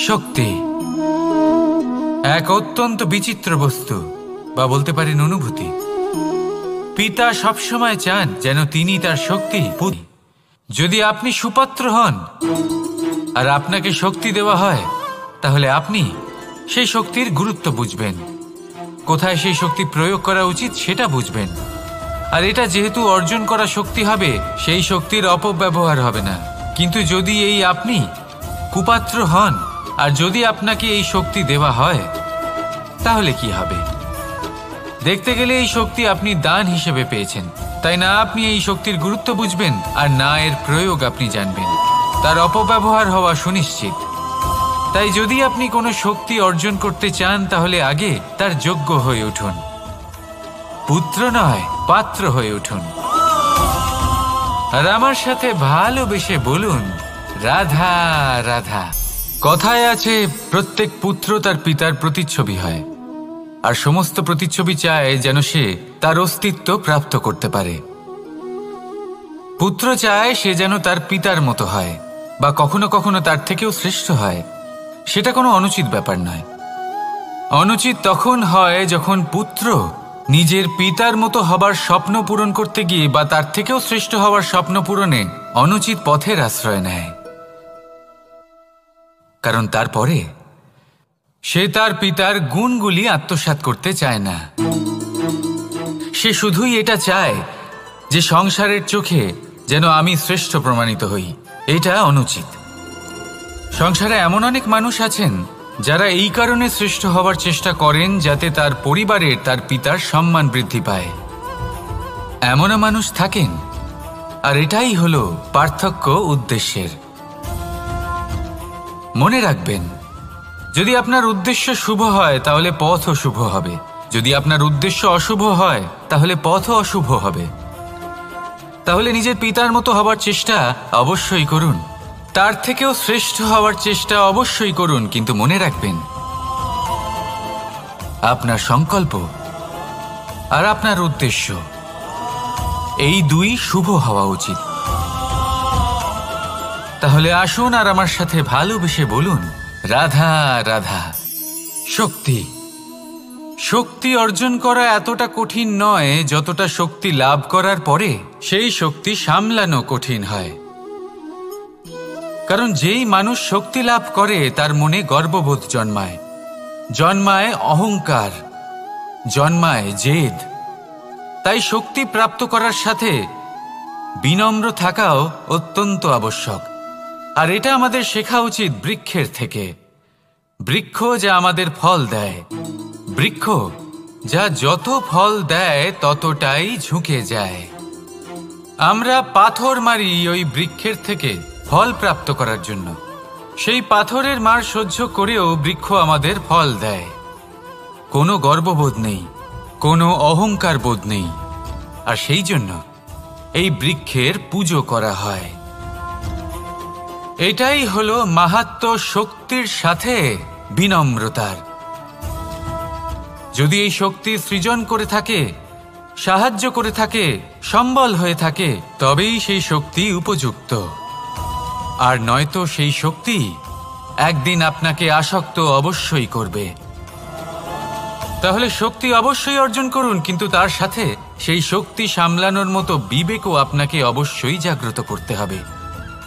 শক্তি এক অত্যন্ত বিচিত্র বস্তু, বা বলতে পারেন অনুভূতি। পিতা সবসময় চান যেন তিনি তার শক্তি, যদি আপনি সুপাত্র হন আর আপনাকে শক্তি দেওয়া হয়, তাহলে আপনি সেই শক্তির গুরুত্ব বুঝবেন, কোথায় সেই শক্তি প্রয়োগ করা উচিত সেটা বুঝবেন। আর এটা যেহেতু অর্জন করা শক্তি হবে, সেই শক্তির অপব্যবহার হবে না। কিন্তু যদি এই আপনি কুপাত্র হন আর যদি আপনাকে এই শক্তি দেওয়া হয়, তাহলে কি হবে? দেখতে গেলে এই শক্তি আপনি দান হিসেবে পেয়েছেন, তাই না আপনি এই শক্তির গুরুত্ব বুঝবেন আর না এর প্রয়োগ আপনি জানবেন। তার অপব্যবহার হওয়া সুনিশ্চিত। তাই যদি আপনি কোনো শক্তি অর্জন করতে চান, তাহলে আগে তার যোগ্য হয়ে উঠুন। পুত্র নয়, পাত্র হয়ে উঠুন। আর আমার সাথে ভালোবেসে বলুন, রাধা রাধা। কথায় আছে, প্রত্যেক পুত্র তার পিতার প্রতিচ্ছবি হয়, আর সমস্ত প্রতিচ্ছবি চায় যেন সে তার অস্তিত্ব প্রাপ্ত করতে পারে। পুত্র চায় সে যেন তার পিতার মতো হয়, বা কখনো কখনো তার থেকেও শ্রেষ্ঠ হয়। সেটা কোনো অনুচিত ব্যাপার নয়। অনুচিত তখন হয় যখন পুত্র নিজের পিতার মতো হবার স্বপ্ন পূরণ করতে গিয়ে বা তার থেকেও শ্রেষ্ঠ হওয়ার স্বপ্ন পূরণে অনুচিত পথের আশ্রয় নেয়। কারণ তারপরে সে তার পিতার গুণগুলি আত্মসাৎ করতে চায় না। সে শুধুই এটা চায় যে সংসারের চোখে যেন আমি শ্রেষ্ঠ প্রমাণিত হই। এটা অনুচিত। সংসারে এমন অনেক মানুষ আছেন যারা এই কারণে শ্রেষ্ঠ হওয়ার চেষ্টা করেন যাতে তার পরিবারের তার পিতার সম্মান বৃদ্ধি পায়। এমনও মানুষ থাকেন। আর এটাই হলো পার্থক্য উদ্দেশ্যের। মনে রাখবেন, যদি আপনার উদ্দেশ্য শুভ হয় তাহলে পথও শুভ হবে, যদি আপনার উদ্দেশ্য অশুভ হয় তাহলে পথও অশুভ হবে। তাহলে নিজের পিতার মতো হবার চেষ্টা অবশ্যই করুন, তার থেকেও শ্রেষ্ঠ হওয়ার চেষ্টা অবশ্যই করুন, কিন্তু মনে রাখবেন আপনার সংকল্প আর আপনার উদ্দেশ্য এই দুই শুভ হওয়া উচিত। তাহলে আসুন আর আমার সাথে ভালোবেসে বলুন, রাধা রাধা। শক্তি শক্তি অর্জন করা এতটা কঠিন নয় যতটা শক্তি লাভ করার পরে সেই শক্তি সামলানো কঠিন হয়। কারণ যেই মানুষ শক্তি লাভ করে তার মনে গর্ববোধ জন্মায়, জন্মায় অহংকার, জন্মায় জেদ। তাই শক্তি প্রাপ্ত করার সাথে বিনম্র থাকাও অত্যন্ত আবশ্যক। আর এটা আমাদের শেখা উচিত বৃক্ষের থেকে। বৃক্ষ যা আমাদের ফল দেয়, বৃক্ষ যা যত ফল দেয় ততটাই ঝুঁকে যায়। আমরা পাথর মারি ওই বৃক্ষের থেকে ফল প্রাপ্ত করার জন্য। সেই পাথরের মার সহ্য করেও বৃক্ষ আমাদের ফল দেয়। কোনো গর্ববোধ নেই, কোনো অহংকার বোধ নেই। আর সেই জন্য এই বৃক্ষের পুজো করা হয়। এটাই হলো মাহাত্ম্য শক্তির সাথে বিনম্রতার। যদি এই শক্তি সৃজন করে থাকে, সাহায্য করে থাকে, সম্বল হয়ে থাকে, তবেই সেই শক্তি উপযুক্ত। আর নয়তো সেই শক্তি একদিন আপনাকে আসক্ত অবশ্যই করবে। তাহলে শক্তি অবশ্যই অর্জন করুন, কিন্তু তার সাথে সেই শক্তি সামলানোর মতো বিবেকও আপনাকে অবশ্যই জাগ্রত করতে হবে।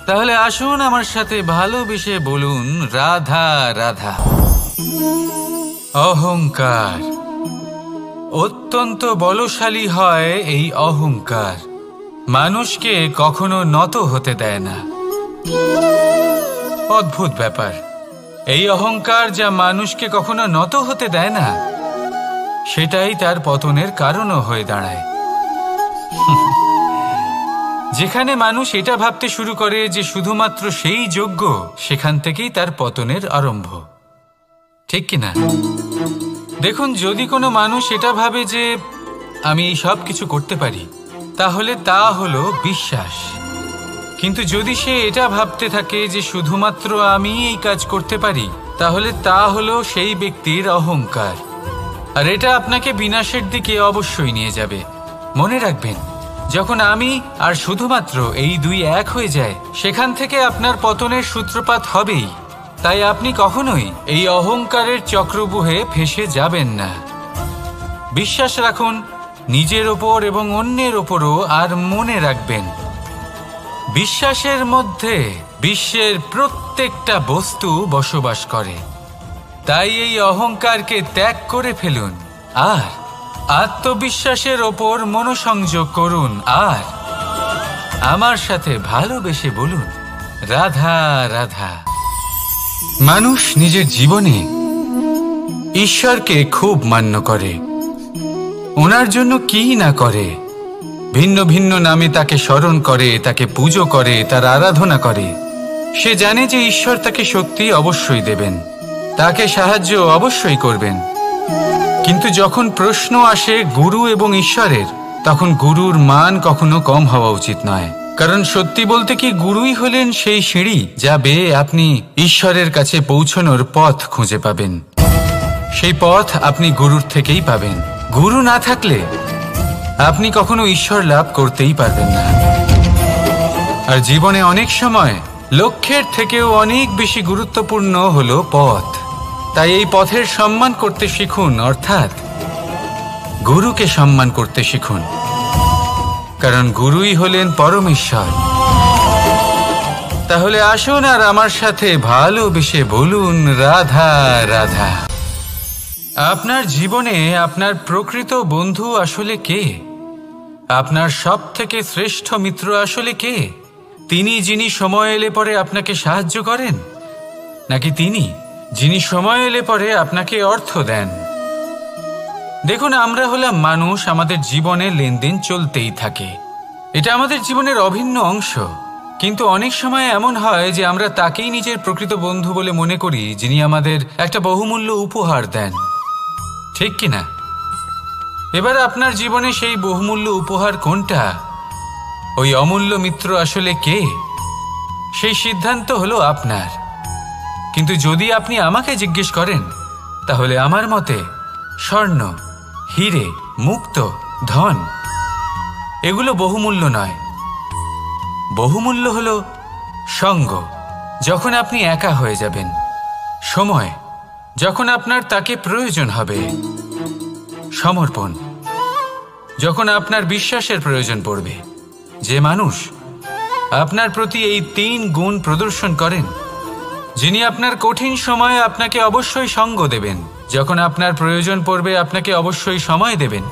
তাহলে আসুন আমার সাথে ভালোবেসে বলুন, রাধা রাধা। অহংকার অত্যন্ত বলশালী হয়। এই অহংকার মানুষকে কখনো নত হতে দেয় না। অদ্ভুত ব্যাপার, এই অহংকার যা মানুষকে কখনো নত হতে দেয় না, সেটাই তার পতনের কারণও হয়ে দাঁড়ায়। যেখানে মানুষ এটা ভাবতে শুরু করে যে শুধুমাত্র সেই যোগ্য, সেখান থেকেই তার পতনের আরম্ভ। ঠিক কিনা? দেখুন, যদি কোনো মানুষ এটা ভাবে যে আমি এই সব কিছু করতে পারি, তাহলে তা হলো বিশ্বাস। কিন্তু যদি সে এটা ভাবতে থাকে যে শুধুমাত্র আমি এই কাজ করতে পারি, তাহলে তা হলো সেই ব্যক্তির অহংকার। আর এটা আপনাকে বিনাশের দিকে অবশ্যই নিয়ে যাবে। মনে রাখবেন, যখন আমি আর শুধুমাত্র এই দুই এক হয়ে যায়, সেখান থেকে আপনার পতনের সূত্রপাত হবেই। তাই আপনি কখনোই এই অহংকারের চক্রব্যূহে ফেঁসে যাবেন না। বিশ্বাস রাখুন নিজের ওপর এবং অন্যের ওপরও। আর মনে রাখবেন, বিশ্বাসের মধ্যে বিশ্বের প্রত্যেকটা বস্তু বসবাস করে। তাই এই অহংকারকে ত্যাগ করে ফেলুন আর আত্মবিশ্বাসের ওপর মনোসংযোগ করুন। আর আমার সাথে ভালোবেসে বলুন, রাধা রাধা। মানুষ নিজের জীবনে ঈশ্বরকে খুব মান্য করে, ওনার জন্য কি না করে। ভিন্ন ভিন্ন নামে তাকে স্মরণ করে, তাকে পুজো করে, তার আরাধনা করে। সে জানে যে ঈশ্বর তাকে শক্তি অবশ্যই দেবেন, তাকে সাহায্য অবশ্যই করবেন। কিন্তু যখন প্রশ্ন আসে গুরু এবং ঈশ্বরের, তখন গুরুর মান কখনো কম হওয়া উচিত নয়। কারণ সত্যি বলতে কি, গুরুই হলেন সেই সিঁড়ি যা বেয়ে আপনি ঈশ্বরের কাছে পৌঁছানোর পথ খুঁজে পাবেন। সেই পথ আপনি গুরুর থেকেই পাবেন। গুরু না থাকলে আপনি কখনো ঈশ্বর লাভ করতেই পারবেন না। আর জীবনে অনেক সময় লক্ষ্যের থেকেও অনেক বেশি গুরুত্বপূর্ণ হলো পথ। তাই এই পথের সম্মান করতে শিখুন, অর্থাৎ গুরুকে সম্মান করতে শিখুন। কারণ গুরুই হলেন পরমেশ্বর। তাহলে আসুন আর আমার সাথে ভালোবেসে বলুন, রাধা রাধা। আপনার জীবনে আপনার প্রকৃত বন্ধু আসলে কে? আপনার সব থেকে শ্রেষ্ঠ মিত্র আসলে কে? তিনি যিনি সময় এলে পরে আপনাকে সাহায্য করেন, নাকি তিনি যিনি সময় এলে পরে আপনাকে অর্থ দেন? দেখুন, আমরা হলাম মানুষ, আমাদের জীবনে লেনদেন চলতেই থাকে। এটা আমাদের জীবনের অভিন্ন অংশ। কিন্তু অনেক সময় এমন হয় যে আমরা তাকেই নিজের প্রকৃত বন্ধু বলে মনে করি, যিনি আমাদের একটা বহুমূল্য উপহার দেন, ঠিক কিনা? এবার আপনার জীবনে সেই বহুমূল্য উপহার কোনটা, ওই অমূল্য মিত্র আসলে কে, সেই সিদ্ধান্ত হলো আপনার। কিন্তু যদি আপনি আমাকে জিজ্ঞেস করেন, তাহলে আমার মতে স্বর্ণ, হিরে, মুক্ত, ধন এগুলো বহুমূল্য নয়। বহুমূল্য হলো সঙ্গ, যখন আপনি একা হয়ে যাবেন, সময়, যখন আপনার তাকে প্রয়োজন হবে, সমর্পণ, যখন আপনার বিশ্বাসের প্রয়োজন পড়বে। যে মানুষ আপনার প্রতি এই 3 গুণ প্রদর্শন করেন, যিনি আপনার কঠিন সময়ে আপনাকে অবশ্যই সঙ্গ দেবেন, যখন আপনার প্রয়োজন পড়বে আপনাকে অবশ্যই সময় দেবেন,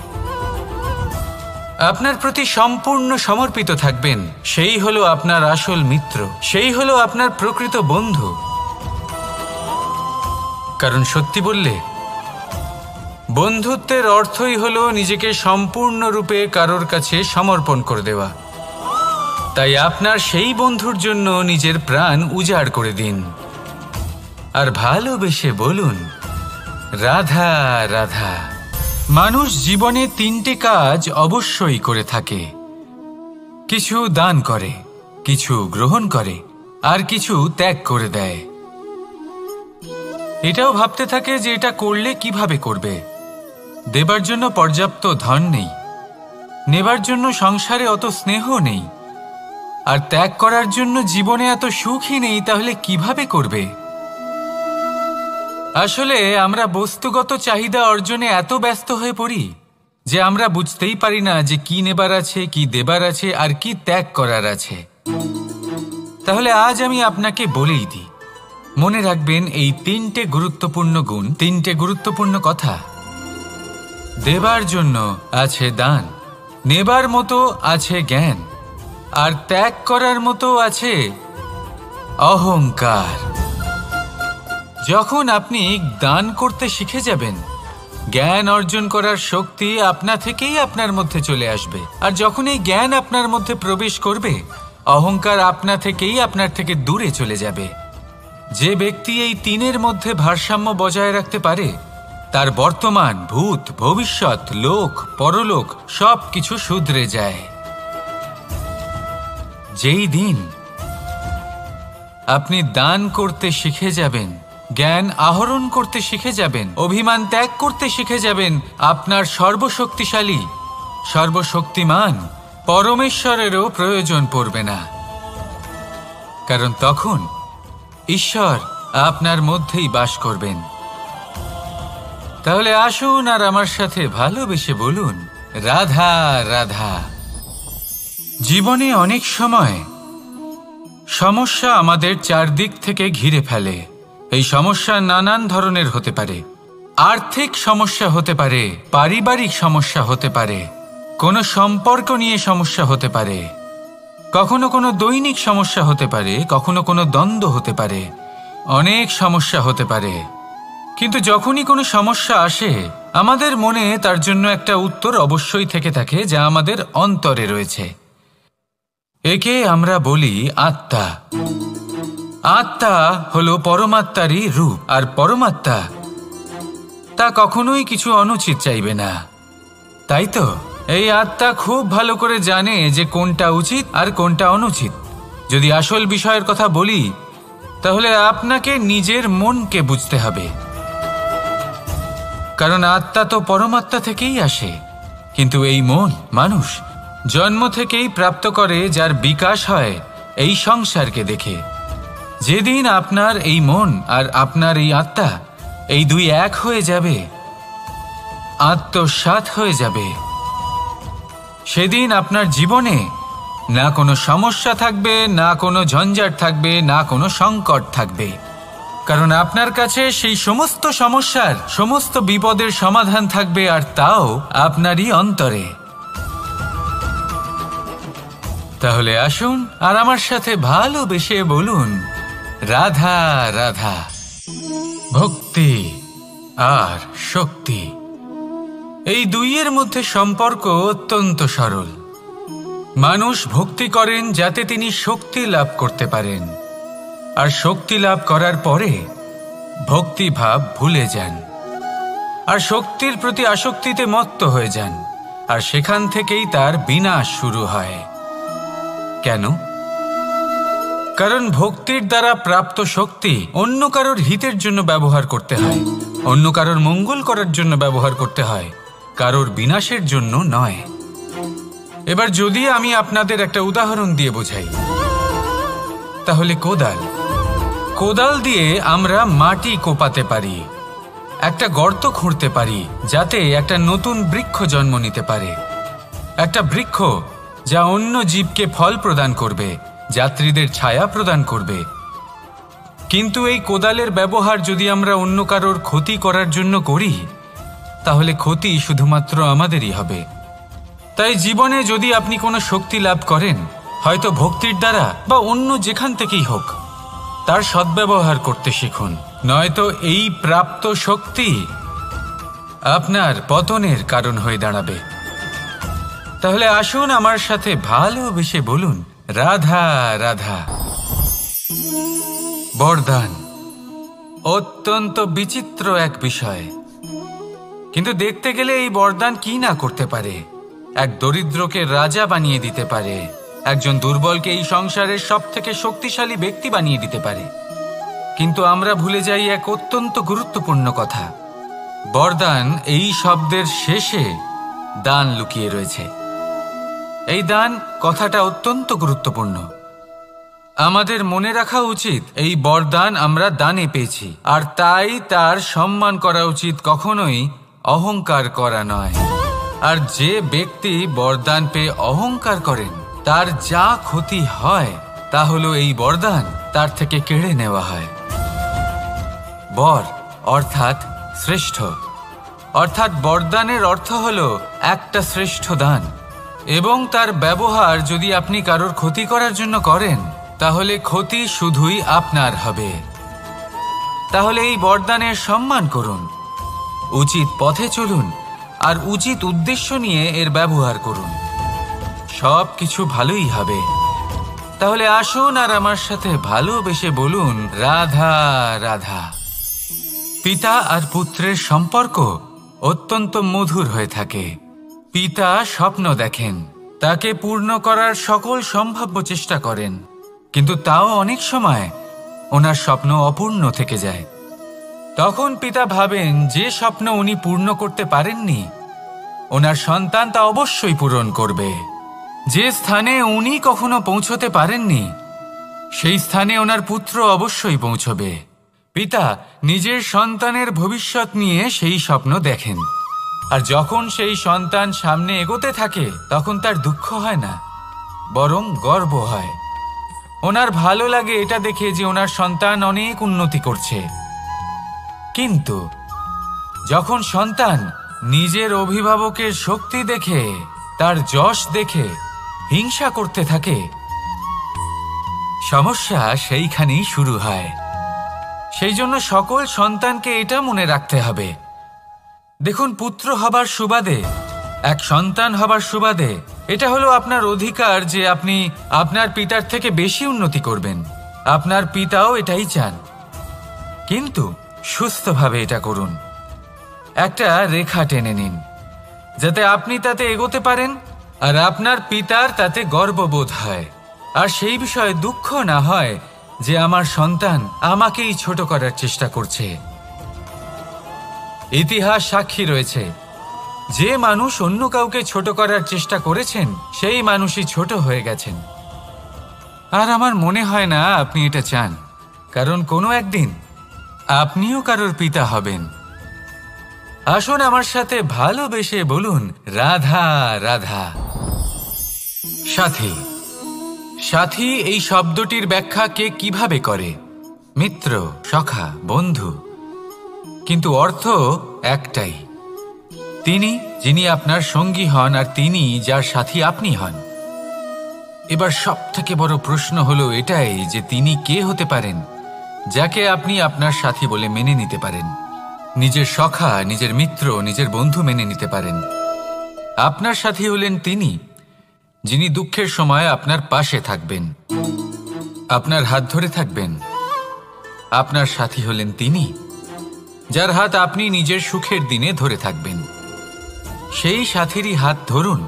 আপনার প্রতি সম্পূর্ণ সমর্পিত থাকবেন, সেই হলো আপনার আসল মিত্র, সেই হলো আপনার প্রকৃত বন্ধু। কারণ সত্যি বললে, বন্ধুত্বের অর্থই হলো নিজেকে সম্পূর্ণরূপে কারোর কাছে সমর্পণ করে দেওয়া। তাই আপনার সেই বন্ধুর জন্য নিজের প্রাণ উজাড় করে দিন আর ভালোবেসে বলুন, রাধা রাধা। মানুষ জীবনে 3টে কাজ অবশ্যই করে থাকে। কিছু দান করে, কিছু গ্রহণ করে, আর কিছু ত্যাগ করে দেয়। এটাও ভাবতে থাকে যে এটা করলে কিভাবে করবে। দেবার জন্য পর্যাপ্ত ধন নেই, নেবার জন্য সংসারে অত স্নেহ নেই, আর ত্যাগ করার জন্য জীবনে এত সুখই নেই, তাহলে কিভাবে করবে? আসলে আমরা বস্তুগত চাহিদা অর্জনে এত ব্যস্ত হয়ে পড়ি যে আমরা বুঝতেই পারি না যে কি নেবার আছে, কি দেবার আছে, আর কি ত্যাগ করার আছে। তাহলে আজ আমি আপনাকে বলেই দিই, মনে রাখবেন এই 3টে গুরুত্বপূর্ণ গুণ, 3টে গুরুত্বপূর্ণ কথা। দেবার জন্য আছে দান, নেবার মতো আছে জ্ঞান, আর ত্যাগ করার মতো আছে অহংকার। যখন আপনি দান করতে শিখে যাবেন, জ্ঞান অর্জন করার শক্তি আপনা থেকেই আপনার মধ্যে চলে আসবে। আর যখন এই জ্ঞান আপনার মধ্যে প্রবেশ করবে, অহংকার আপনা থেকেই আপনার থেকে দূরে চলে যাবে। যে ব্যক্তি এই 3-এর মধ্যে ভারসাম্য বজায় রাখতে পারে, তার বর্তমান, ভূত, ভবিষ্যৎ, লোক, পরলোক সব কিছু শুধরে যায়। যেই দিন আপনি দান করতে শিখে যাবেন, জ্ঞান আহরণ করতে শিখে যাবেন, অভিমান ত্যাগ করতে শিখে যাবেন, আপনার সর্বশক্তিশালী, সর্বশক্তিমান পরমেশ্বরেরও প্রয়োজন পড়বে না। কারণ তখন ঈশ্বর আপনার মধ্যেই বাস করবেন। তাহলে আসুন আর আমার সাথে ভালোবেসে বলুন, রাধা রাধা। জীবনে অনেক সময় সমস্যা আমাদের চারদিক থেকে ঘিরে ফেলে। এই সমস্যা নানান ধরনের হতে পারে। আর্থিক সমস্যা হতে পারে, পারিবারিক সমস্যা হতে পারে, কোনো সম্পর্ক নিয়ে সমস্যা হতে পারে, কখনো কোনো দৈনিক সমস্যা হতে পারে, কখনো কোনো দ্বন্দ্ব হতে পারে, অনেক সমস্যা হতে পারে। কিন্তু যখনই কোনো সমস্যা আসে, আমাদের মনে তার জন্য একটা উত্তর অবশ্যই থেকে থাকে, যা আমাদের অন্তরে রয়েছে। একে আমরা বলি আত্মা। আত্মা হলো পরমাত্মারই রূপ, আর পরমাত্মা তা কখনোই কিছু অনুচিত চাইবে না, তাই তো? এই আত্মা খুব ভালো করে জানে যে কোনটা উচিত আর কোনটা অনুচিত। যদি আসল বিষয়ের কথা বলি, তাহলে আপনাকে নিজের মনকে বুঝতে হবে, কারণ আত্মা তো পরমাত্মা থেকেই আসে। কিন্তু এই মন মানুষ জন্ম থেকেই প্রাপ্ত করে, যার বিকাশ হয় এই সংসারকে দেখে। যেদিন আপনার এই মন আর আপনার এই আত্মা এই দুই এক হয়ে যাবে, আত্মসাৎ হয়ে যাবে, সেদিন আপনার জীবনে না কোনো সমস্যা থাকবে, না কোনো ঝঞ্ঝাট থাকবে, না কোনো সংকট থাকবে। কারণ আপনার কাছে সেই সমস্ত সমস্যার, সমস্ত বিপদের সমাধান থাকবে, আর তাও আপনারই অন্তরে। তাহলে আসুন আর আমার সাথে ভালোবেসে বলুন, রাধা রাধা। ভক্তি আর শক্তি, এই দুইয়ের মধ্যে সম্পর্ক অত্যন্ত সরল। মানুষ ভক্তি করেন যাতে তিনি শক্তি লাভ করতে পারেন, আর শক্তি লাভ করার পরে ভক্তিভাব ভুলে যান, আর শক্তির প্রতি আসক্তিতে মত্ত হয়ে যান, আর সেখান থেকেই তার বিনাশ শুরু হয়। কেন? কারণ ভক্তির দ্বারা প্রাপ্ত শক্তি অন্য কারোর হিতের জন্য ব্যবহার করতে হয়, অন্য কারোর মঙ্গল করার জন্য ব্যবহার করতে হয়, কারোর বিনাশের জন্য নয়। এবার যদি আমি আপনাদের একটা উদাহরণ দিয়ে বোঝাই, তাহলে কোদাল দিয়ে আমরা মাটি কোপাতে পারি, একটা গর্ত খুঁড়তে পারি, যাতে একটা নতুন বৃক্ষ জন্ম নিতে পারে। একটা বৃক্ষ যা অন্য জীবকে ফল প্রদান করবে, যাত্রীদের ছায়া প্রদান করবে। কিন্তু এই কোদালের ব্যবহার যদি আমরা অন্য কারোর ক্ষতি করার জন্য করি, তাহলে ক্ষতি শুধুমাত্র আমাদেরই হবে। তাই জীবনে যদি আপনি কোনো শক্তি লাভ করেন, হয়তো ভক্তির দ্বারা বা অন্য যেখান থেকেই হোক, তার সদ্ব্যবহার করতে শিখুন, নয়তো এই প্রাপ্ত শক্তি আপনার পতনের কারণ হয়ে দাঁড়াবে। তাহলে আসুন আমার সাথে ভালোবেসে বলুন, রাধা রাধা। বরদান অত্যন্ত বিচিত্র এক বিষয়, কিন্তু দেখতে গেলে এই বরদান কি না করতে পারে। এক দরিদ্রকে রাজা বানিয়ে দিতে পারে, একজন দুর্বলকে এই সংসারের সবথেকে শক্তিশালী ব্যক্তি বানিয়ে দিতে পারে। কিন্তু আমরা ভুলে যাই এক অত্যন্ত গুরুত্বপূর্ণ কথা। বরদান এই শব্দের শেষে দান লুকিয়ে রয়েছে। এই দান কথাটা অত্যন্ত গুরুত্বপূর্ণ। আমাদের মনে রাখা উচিত এই বরদান আমরা দানে পেয়েছি, আর তাই তার সম্মান করা উচিত, কখনোই অহংকার করা নয়। আর যে ব্যক্তি বরদান পেয়ে অহংকার করেন, তার যা ক্ষতি হয় তা হলো এই বরদান তার থেকে কেড়ে নেওয়া হয়। বর অর্থাৎ শ্রেষ্ঠ, অর্থাৎ বরদানের অর্থ হলো একটা শ্রেষ্ঠ দান, এবং তার ব্যবহার যদি আপনি কারোর ক্ষতি করার জন্য করেন, তাহলে ক্ষতি শুধুই আপনার হবে। তাহলে এই বরদানের সম্মান করুন, উচিত পথে চলুন, আর উচিত উদ্দেশ্য নিয়ে এর ব্যবহার করুন, সব কিছু ভালোই হবে। তাহলে আসুন আর আমার সাথে ভালোবেসে বলুন, রাধা রাধা। পিতা আর পুত্রের সম্পর্ক অত্যন্ত মধুর হয়ে থাকে। পিতা স্বপ্ন দেখেন, তাকে পূর্ণ করার সকল সম্ভাব্য চেষ্টা করেন, কিন্তু তাও অনেক সময় ওনার স্বপ্ন অপূর্ণ থেকে যায়। তখন পিতা ভাবেন যে স্বপ্ন উনি পূর্ণ করতে পারেননি, ওনার সন্তান তা অবশ্যই পূরণ করবে। যে স্থানে উনি কখনো পৌঁছতে পারেননি, সেই স্থানে ওনার পুত্র অবশ্যই পৌঁছবে। পিতা নিজের সন্তানের ভবিষ্যৎ নিয়ে সেই স্বপ্ন দেখেন, আর যখন সেই সন্তান সামনে এগোতে থাকে তখন তার দুঃখ হয় না, বরং গর্ব হয়। ওনার ভালো লাগে এটা দেখে যে ওনার সন্তান অনেক উন্নতি করছে। কিন্তু যখন সন্তান নিজের অভিভাবকের শক্তি দেখে, তার যশ দেখে হিংসা করতে থাকে, সমস্যা সেইখানেই শুরু হয়। সেই জন্য সকল সন্তানকে এটা মনে রাখতে হবে। দেখুন, পুত্র হবার সুবাদে, এক সন্তান হবার সুবাদে এটা হলো আপনার অধিকার যে আপনি আপনার পিতার থেকে বেশি উন্নতি করবেন। আপনার পিতাও এটাই চান, কিন্তু সুস্থভাবে এটা করুন। একটা রেখা টেনে নিন যাতে আপনি তাতে এগোতে পারেন আর আপনার পিতার তাতে গর্ববোধ হয়, আর সেই বিষয়ে দুঃখ না হয় যে আমার সন্তান আমাকেই ছোট করার চেষ্টা করছে। ইতিহাস সাক্ষী রয়েছে, যে মানুষ অন্য কাউকে ছোট করার চেষ্টা করেছেন সেই মানুষই ছোট হয়ে গেছেন। আর আমার মনে হয় না আপনি এটা চান, কারণ কোনো একদিন আপনিও কারোর পিতা হবেন। আসুন আমার সাথে ভালোবেসে বলুন, রাধা রাধা। সাথী। সাথী এই শব্দটির ব্যাখ্যা কে কিভাবে করে? মিত্র, সখা, বন্ধু, কিন্তু অর্থ একটাই। তিনি যিনি আপনার সঙ্গী হন আর তিনি যার সাথী আপনি হন। এবার সব থেকে বড় প্রশ্ন হলো এটাই যে তিনি কে হতে পারেন যাকে আপনি আপনার সাথী বলে মেনে নিতে পারেন, নিজের সখা, নিজের মিত্র, নিজের বন্ধু মেনে নিতে পারেন। আপনার সাথী হলেন তিনি যিনি দুঃখের সময় আপনার পাশে থাকবেন, আপনার হাত ধরে থাকবেন। আপনার সাথী হলেন তিনি যার হাত আপনি নিজের সুখের দিনে ধরে থাকবেন। সেই সাথীরই হাত ধরুন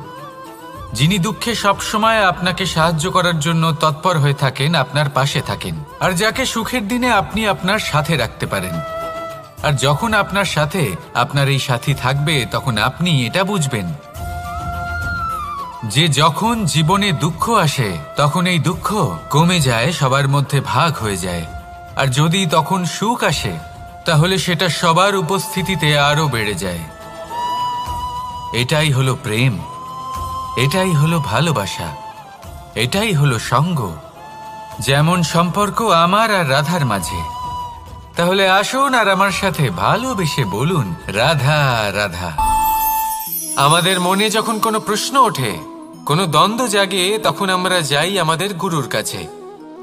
যিনি দুঃখে সবসময় আপনাকে সাহায্য করার জন্য তৎপর হয়ে থাকেন, আপনার পাশে থাকেন, আর যাকে সুখের দিনে আপনি আপনার সাথে রাখতে পারেন। আর যখন আপনার সাথে আপনার এই সাথী থাকবে তখন আপনি এটা বুঝবেন যে যখন জীবনে দুঃখ আসে তখন এই দুঃখ কমে যায়, সবার মধ্যে ভাগ হয়ে যায়। আর যদি তখন সুখ আসে তাহলে সেটা সবার উপস্থিতিতে আরো বেড়ে যায়। এটাই হলো প্রেম, এটাই হলো ভালোবাসা, এটাই হলো সঙ্গ। যেমন সম্পর্ক আমার আর রাধার মাঝে। তাহলে আসুন আর আমার সাথে ভালোবেসে বলুন, রাধা রাধা। আমাদের মনে যখন কোনো প্রশ্ন ওঠে, কোনো দ্বন্দ্ব জাগে, তখন আমরা যাই আমাদের গুরুর কাছে,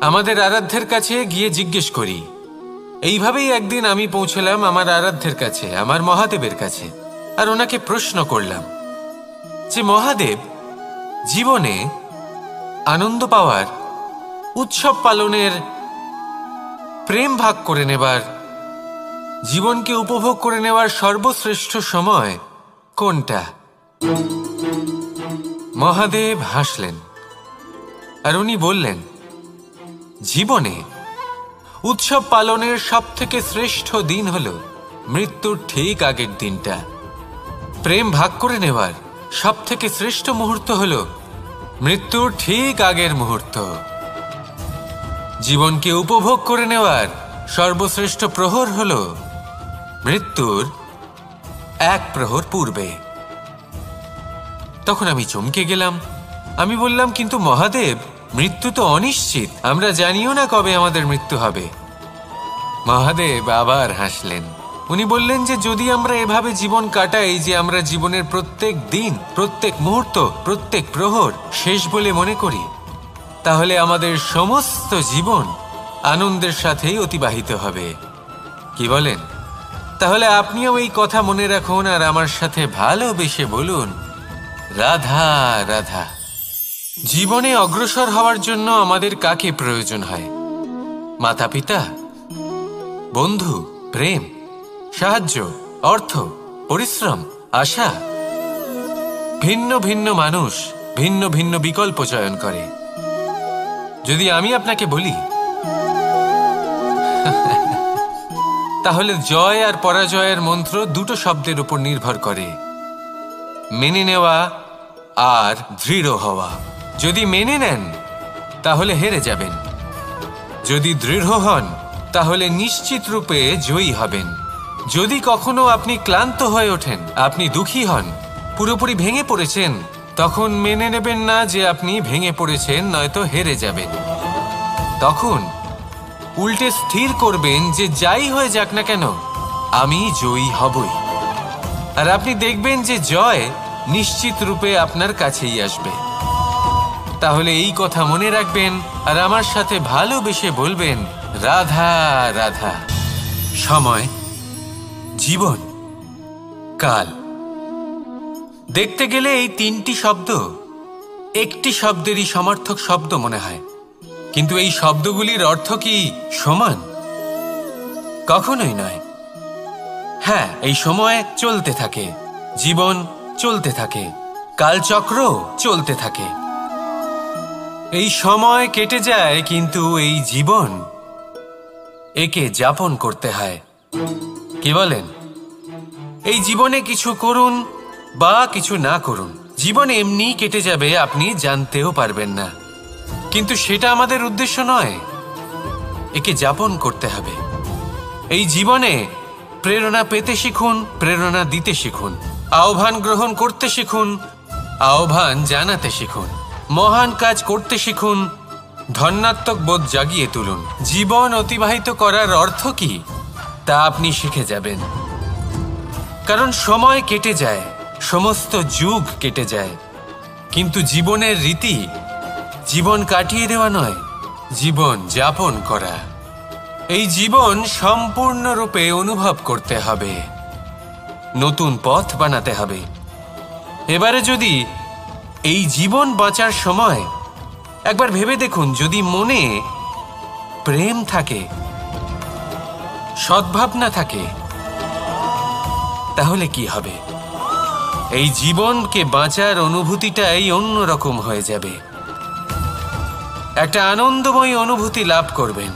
আমাদের আরাধ্যের কাছে গিয়ে জিজ্ঞেস করি। এইভাবেই একদিন আমি পৌঁছলাম আমার আরাধ্যের কাছে, আমার মহাদেবের কাছে, আর ওনাকে প্রশ্ন করলাম যে মহাদেব, জীবনে আনন্দ পাওয়ার, উৎসব পালনের, প্রেম ভাগ করে নেবার, জীবনকে উপভোগ করে নেওয়ার সর্বশ্রেষ্ঠ সময় কোনটা? মহাদেব হাসলেন আর উনি বললেন, জীবনে উৎসব পালনের সবথেকে শ্রেষ্ঠ দিন হলো মৃত্যুর ঠিক আগের দিনটা। প্রেম ভাগ করে নেওয়ার সবথেকে শ্রেষ্ঠ মুহূর্ত হলো মৃত্যুর ঠিক আগের মুহূর্ত। জীবনকে উপভোগ করে নেওয়ার সর্বশ্রেষ্ঠ প্রহর হলো মৃত্যুর এক প্রহর পূর্বে। তখন আমি চমকে গেলাম। আমি বললাম, কিন্তু মহাদেব, মৃত্যু তো অনিশ্চিত, আমরা জানিও না কবে আমাদের মৃত্যু হবে। মহাদেব আবার হাসলেন। উনি বললেন যে যদি আমরা এভাবে জীবন কাটাই যে আমরা জীবনের প্রত্যেক দিন, প্রত্যেক মুহূর্ত, প্রত্যেক প্রহর শেষ বলে মনে করি, তাহলে আমাদের সমস্ত জীবন আনন্দের সাথেই অতিবাহিত হবে। কি বলেন? তাহলে আপনিও এই কথা মনে রাখুন আর আমার সাথে ভালোবেসে বলুন, রাধা রাধা। জীবনে অগ্রসর হওয়ার জন্য আমাদের কাকে প্রয়োজন হয়? মাতা পিতা, বন্ধু, প্রেম, সাহায্য, অর্থ, পরিশ্রম, আশা। ভিন্ন ভিন্ন মানুষ ভিন্ন ভিন্ন বিকল্প চয়ন করে। যদি আমি আপনাকে বলি তাহলে জয় আর পরাজয়ের মন্ত্র দুটো শব্দের উপর নির্ভর করে, মেনে নেওয়া আর দৃঢ় হওয়া। যদি মেনে নেন তাহলে হেরে যাবেন, যদি দৃঢ় হন তাহলে নিশ্চিত রূপে জয়ী হবেন। যদি কখনো আপনি ক্লান্ত হয়ে ওঠেন, আপনি দুঃখী হন, পুরোপুরি ভেঙে পড়েছেন, তখন মেনে নেবেন না যে আপনি ভেঙে পড়েছেন, নয়তো হেরে যাবেন। তখন উল্টে স্থির করবেন যে যাই হয়ে যাক না কেন, আমি জয়ী হবই। আর আপনি দেখবেন যে জয় নিশ্চিত রূপে আপনার কাছেই আসবে। তাহলে এই কথা মনে রাখবেন আর আমার সাথে ভালোবেসে বলবেন, রাধা রাধা। সময়, জীবন, কাল। দেখতে গেলে এই তিনটি শব্দ একটি শব্দেরই সমার্থক শব্দ মনে হয়, কিন্তু এই শব্দগুলির অর্থ কি সমান? কখনোই নয়। হ্যাঁ, এই সময় চলতে থাকে, জীবন চলতে থাকে, কালচক্র চলতে থাকে। এই সময় কেটে যায়, কিন্তু এই জীবন একে যাপন করতে হয়। কি বলেন? এই জীবনে কিছু করুন বা কিছু না করুন, জীবন এমনি কেটে যাবে, আপনি জানতেও পারবেন না। কিন্তু সেটা আমাদের উদ্দেশ্য নয়, একে যাপন করতে হবে। এই জীবনে প্রেরণা পেতে শিখুন, প্রেরণা দিতে শিখুন, আহ্বান গ্রহণ করতে শিখুন, আহ্বান জানাতে শিখুন, মহান কাজ করতে শিখুন, ধন্যাত্মক বোধ জাগিয়ে তুলুন। জীবন অতিবাহিত করার অর্থ কি তা আপনি শিখে যাবেন। কারণ সময় কেটে যায়, সমস্ত যুগ কেটে যায়, কিন্তু জীবনের রীতি জীবন কাটিয়ে দেওয়া নয়, জীবন যাপন করা। এই জীবন সম্পূর্ণরূপে অনুভব করতে হবে, নতুন পথ বানাতে হবে। এবারে যদি এই জীবন বাঁচার সময় একবার ভেবে দেখুন, যদি মনে প্রেম থাকে, সদ্ভাবনা থাকে, তাহলে কি হবে? এই জীবনকে বাঁচার অনুভূতিটাই অন্যরকম হয়ে যাবে, একটা আনন্দময় অনুভূতি লাভ করবেন।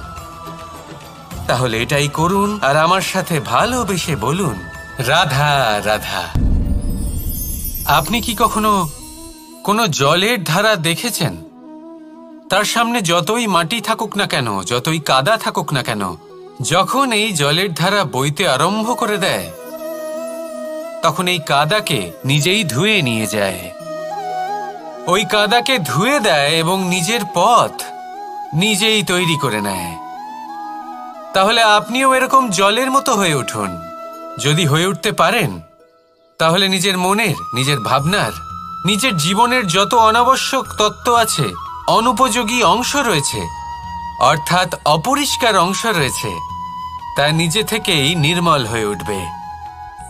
তাহলে এটাই করুন আর আমার সাথে ভালোবেসে বলুন, রাধা রাধা। আপনি কি কখনো কোনো জলের ধারা দেখেছেন? তার সামনে যতই মাটি থাকুক না কেন, যতই কাদা থাকুক না কেন, যখন এই জলের ধারা বইতে আরম্ভ করে দেয়, তখন এই কাদাকে নিজেই ধুয়ে নিয়ে যায়। ওই কাদাকে ধুয়ে দেয় এবং নিজের পথ নিজেই তৈরি করে নেয়। তাহলে আপনিও এরকম জলের মতো হয়ে উঠুন। যদি হয়ে উঠতে পারেন, তাহলে নিজের মনের, নিজের ভাবনার, নিজের জীবনের যত অনাবশ্যক তত্ত্ব আছে, অনুপযোগী অংশ রয়েছে, অর্থাৎ অপরিষ্কার অংশ রয়েছে, তা নিজে থেকেই নির্মল হয়ে উঠবে।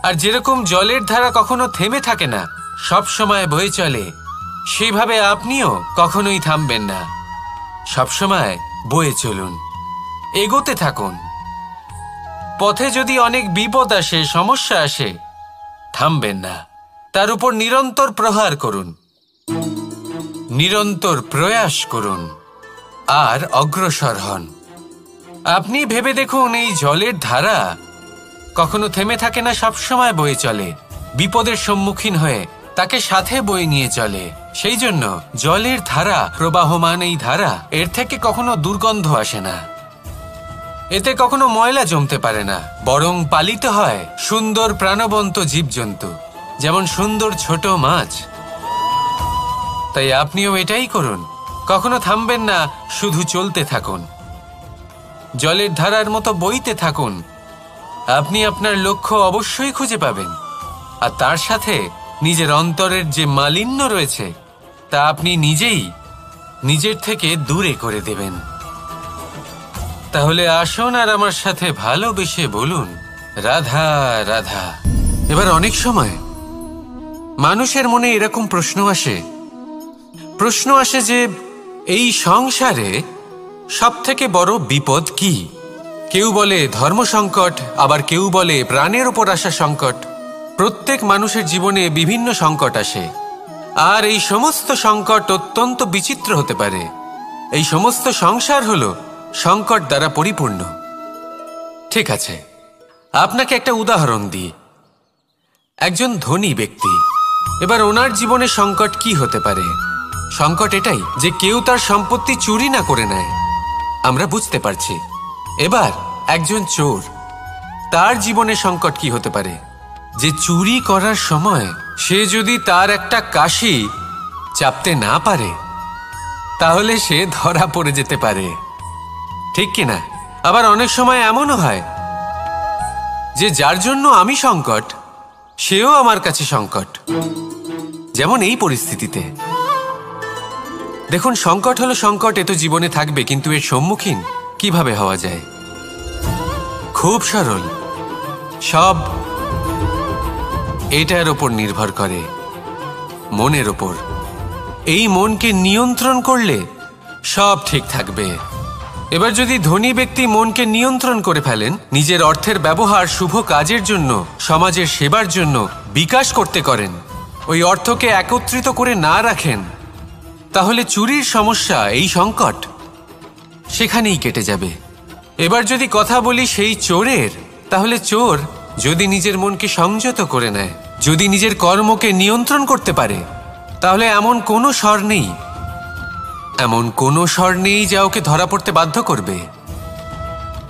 আর যেরকম জলের ধারা কখনো থেমে থাকে না, সব সময় বয়ে চলে, সেইভাবে আপনিও কখনোই থামবেন না, সবসময় বয়ে চলুন, এগোতে থাকুন। পথে যদি অনেক বিপদ আসে, সমস্যা আসে, থামবেন না, তার উপর নিরন্তর প্রহার করুন, নিরন্তর প্রয়াস করুন আর অগ্রসর হন। আপনি ভেবে দেখুন, এই জলের ধারা কখনো থেমে থাকে না, সবসময় বয়ে চলে, বিপদের সম্মুখীন হয়ে তাকে সাথে বয়ে নিয়ে চলে। সেই জন্য জলের ধারা, প্রবাহমান এই ধারা, এর থেকে কখনো দুর্গন্ধ আসে না, এতে কখনো ময়লা জমতে পারে না, বরং পালিত হয় সুন্দর প্রাণবন্ত জীবজন্তু, যেমন সুন্দর ছোট মাছ। তাই আপনিও এটাই করুন, কখনো থামবেন না, শুধু চলতে থাকুন, জলের ধারার মতো বইতে থাকুন। আপনি আপনার লক্ষ্য অবশ্যই খুঁজে পাবেন, আর তার সাথে নিজের অন্তরের যে মালিন্য রয়েছে, তা আপনি নিজেই নিজের থেকে দূরে করে দেবেন। তাহলে আসুন আর আমার সাথে ভালোবেসে বলুন, রাধা রাধা। এবার অনেক সময় মানুষের মনে এরকম প্রশ্ন আসে যে এই সংসারে সবথেকে বড় বিপদ কি? কেউ বলে ধর্ম সংকট, আবার কেউ বলে প্রাণের উপর আসা সংকট। প্রত্যেক মানুষের জীবনে বিভিন্ন সংকট আসে, আর এই সমস্ত সংকট অত্যন্ত বিচিত্র হতে পারে। এই সমস্ত সংসার হলো সংকট দ্বারা পরিপূর্ণ। ঠিক আছে, আপনাকে একটা উদাহরণ দিই। একজন ধনী ব্যক্তি, এবার ওনার জীবনে সংকট কি হতে পারে? সংকট এটাই যে কেউ তার সম্পত্তি চুরি না করে নেয়, আমরা বুঝতে পারছি। এবার একজন চোর, তার জীবনে সংকট কি হতে পারে? যে চুরি করার সময় সে যদি তার একটা কাশি চাপতে না পারে তাহলে সে ধরা পড়ে যেতে পারে, ঠিক কিনা? আবার অনেক সময় এমনও হয় যে যার জন্য আমি সংকট সেও আমার কাছে সংকট, যেমন এই পরিস্থিতিতে। দেখুন, সংকট হলো সংকট, এ তো জীবনে থাকবে, কিন্তু এর সম্মুখীন কিভাবে হওয়া যায়? খুব সরল, সব এটার ওপর নির্ভর করে, মনের ওপর। এই মনকে নিয়ন্ত্রণ করলে সব ঠিক থাকবে। এবার যদি ধনী ব্যক্তি মনকে নিয়ন্ত্রণ করে ফেলেন, নিজের অর্থের ব্যবহার শুভ কাজের জন্য, সমাজের সেবার জন্য বিকাশ করতে করেন, ওই অর্থকে একত্রিত করে না রাখেন, তাহলে চুরির সমস্যা, এই সংকট সেখানেই কেটে যাবে। এবার যদি কথা বলি সেই চোরের, তাহলে চোর যদি নিজের মনকে সংযত করে নেয়, যদি নিজের কর্মকে নিয়ন্ত্রণ করতে পারে, তাহলে এমন কোনো স্বর নেই, এমন কোনো স্বর নেই যা ওকে ধরা পড়তে বাধ্য করবে।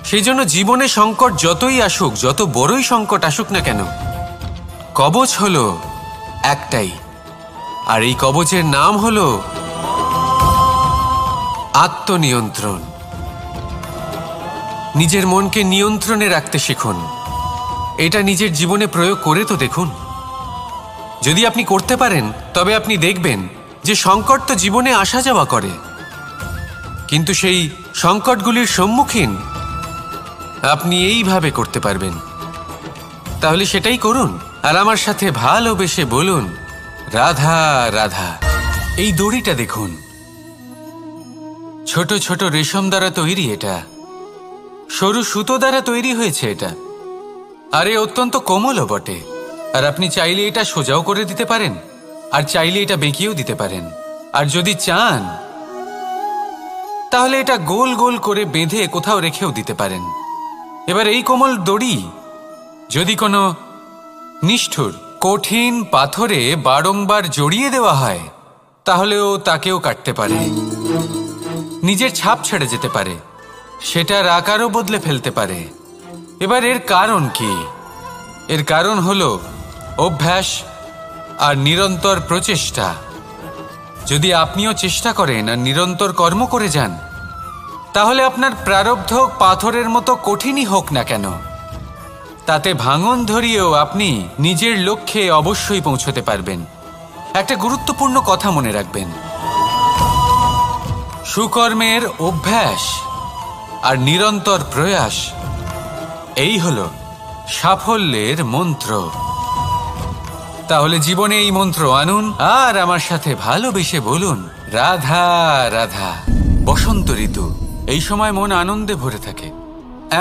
সেই জন্য জীবনে সংকট যতই আসুক, যত বড়ই সংকট আসুক না কেন, কবচ হলো একটাই, আর এই কবচের নাম হলো আত্মনিয়ন্ত্রণ। নিজের মনকে নিয়ন্ত্রণে রাখতে শিখুন। এটা নিজের জীবনে প্রয়োগ করে তো দেখুন। যদি আপনি করতে পারেন তবে আপনি দেখবেন যে সংকট তো জীবনে আসা যাওয়া করে, কিন্তু সেই সংকটগুলির সম্মুখীন আপনি এইভাবে করতে পারবেন। তাহলে সেটাই করুন, আর আমার সাথে ভালোবেসে বলুন, রাধা রাধা। এই দড়িটা দেখুন, ছোট ছোট রেশম দ্বারা তৈরি, এটা সরু সুতো দ্বারা তৈরি হয়েছে এটা, আর এ অত্যন্ত কোমলও বটে। আর আপনি চাইলে এটা সোজাও করে দিতে পারেন, আর চাইলে এটা বেঁকিয়েও দিতে পারেন, আর যদি চান তাহলে এটা গোল গোল করে বেঁধে কোথাও রেখেও দিতে পারেন। এবার এই কোমল দড়ি যদি কোনো নিষ্ঠুর কঠিন পাথরে বারংবার জড়িয়ে দেওয়া হয়, তাহলেও তাকেও কাটতে পারে, নিজের ছাপ ছেড়ে যেতে পারে, সেটার আকারও বদলে ফেলতে পারে। এবার এর কারণ কি? এর কারণ হলো অভ্যাস আর নিরন্তর প্রচেষ্টা। যদি আপনিও চেষ্টা করেন আর নিরন্তর কর্ম করে যান, তাহলে আপনার প্রারব্ধ পাথরের মতো কঠিনই হোক না কেন, তাতে ভাঙন ধরিয়েও আপনি নিজের লক্ষ্যে অবশ্যই পৌঁছতে পারবেন। একটা গুরুত্বপূর্ণ কথা মনে রাখবেন, সুকর্মের অভ্যাস আর নিরন্তর প্রয়াস, এই হলো সাফল্যের মন্ত্র। তাহলে জীবনে এই মন্ত্র আনুন, আর আমার সাথে ভালোবেসে বলুন, রাধা রাধা। বসন্ত ঋতু, এই সময় মন আনন্দে ভরে থাকে,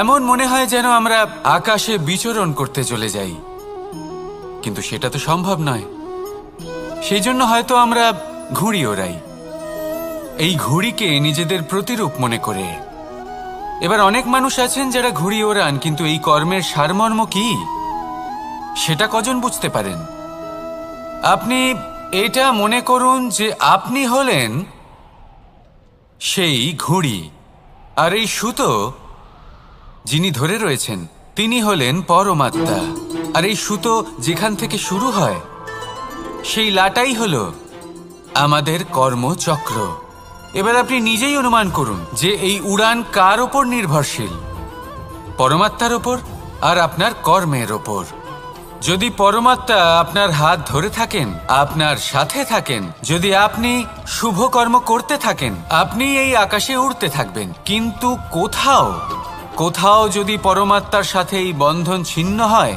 এমন মনে হয় যেন আমরা আকাশে বিচরণ করতে চলে যাই, কিন্তু সেটা তো সম্ভব নয়। সেই জন্য হয়তো আমরা ঘুড়ি ওড়াই, এই ঘুড়িকে নিজেদের প্রতিরূপ মনে করে। এবার অনেক মানুষ আছেন যারা ঘুড়ি ওড়ান, কিন্তু এই কর্মের সারমর্ম কি সেটা কজন বুঝতে পারেন? আপনি এটা মনে করুন যে আপনি হলেন সেই ঘুড়ি, আর এই সুতো যিনি ধরে রয়েছেন তিনি হলেন পরমাত্মা, আর এই সুতো যেখান থেকে শুরু হয় সেই লাটাই হলো আমাদের কর্মচক্র। এবার আপনি নিজেই অনুমান করুন যে এই উড়ান কার ওপর নির্ভরশীল? পরমাত্মার ওপর আর আপনার কর্মের ওপর। যদি পরমাত্মা আপনার হাত ধরে থাকেন, আপনার সাথে থাকেন, যদি আপনি শুভ কর্ম করতে থাকেন, আপনি এই আকাশে উড়তে থাকবেন। কিন্তু কোথাও কোথাও যদি পরমাত্মার সাথে এই বন্ধন ছিন্ন হয়,